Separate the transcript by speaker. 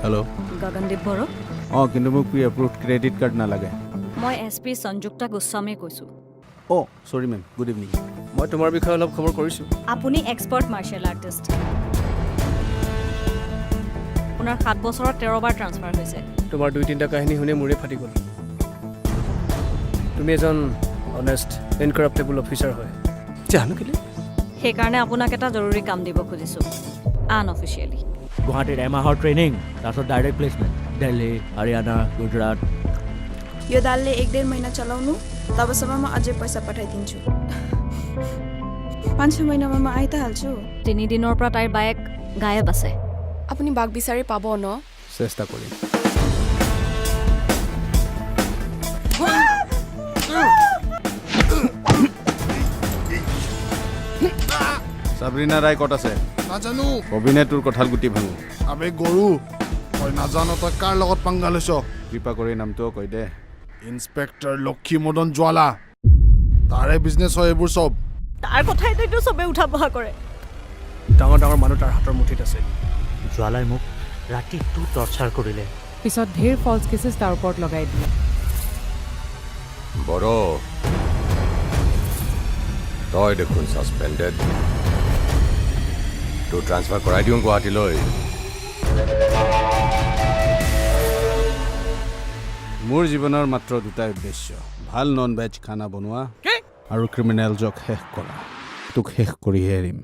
Speaker 1: hello'
Speaker 2: Gagandeep Bodo
Speaker 1: অঁ কিন্তু মোক প্ৰি এপ্ৰুভড ক্ৰেডিট কাৰ্ড নালাগে
Speaker 2: মই SP সঞ্জুক্তা গোস্বামীয়ে কৈছোঁ
Speaker 1: অঁ চৰি মেম গুড ইভিনিং
Speaker 3: মই তোমাৰ বিষয়ে অলপ খবৰ কৰিছোঁ
Speaker 2: আপুনি এক্সপাৰ্ট মাৰ্চিয়েল আৰ্টিষ্ট আপোনাৰ 7 বছৰত 13 বাৰ ট্ৰান্সফাৰ হৈছে
Speaker 3: তোমাৰ 2-3টা কাহিনী শুনি মোৰে ফাটি গ'ল তুমি এজন অনেষ্ট ইনকাৰাপ্টেবল অফিচাৰ হয় জানো কেলে
Speaker 2: সেইকাৰণে আপোনাক এটা জৰুৰী কাম দিব খুজিছোঁ আনঅফিচিয়েলি
Speaker 4: গুৱাহাটীত এমাহৰ ট্ৰেইনিং তাৰপিছত डायरेक्ट प्लेसमेंट दिल्ली हरियाणा गुजरात
Speaker 5: यो दालले 1-1.5 महिना चलाउनु तबसम्म म अझै पैसा पठाइदिन्छु 5-6 महिनामा म आइ त हाल्छु
Speaker 2: 3 দিনৰ পৰা তাইৰ বায়েক গায়ব আছে
Speaker 6: আপুনি বাঘ বিচাৰি পাব ন
Speaker 1: চেষ্টা কৰিম সাবৰিনা ৰায় ক'ত আছে
Speaker 7: নাজানো
Speaker 1: অভিনে তোৰ কঁঠাল গুটি ভাঙো
Speaker 7: আবে গৰু মই নাজানো তই কাৰ লগত পাংগা লৈছ
Speaker 1: কৃপা কৰি নামটোও কৈ দে
Speaker 7: ইন্সপেক্টৰ লক্ষী মদন জ্বালা তাৰে বিজনেছ হয় এইবোৰ চব
Speaker 2: তাৰ কথাইতো চবে উঠা বহা কৰে
Speaker 3: ডাঙৰ ডাঙৰ মানুহ তাৰ হাতৰ মুঠিত আছে
Speaker 4: জ্বালাই মোক ৰাতিটো টৰ্চাৰ কৰিলে
Speaker 8: পিছত ঢেৰ ফলছ কেছেছ তাৰ ওপৰত লগাই দিলে
Speaker 9: বড় তই দেখোন ছাছপেণ্ডেড তোৰ ট্ৰান্সফাৰ কৰাই দিওঁ গুৱাহাটীলৈ
Speaker 1: মোৰ জীৱনৰ মাত্ৰ দুটাই উদ্দেশ্য ভাল নন ভেজ খানা বনোৱা আৰু ক্ৰিমিনেলজক শেষ কৰা তোক শেষ কৰিহে এৰিম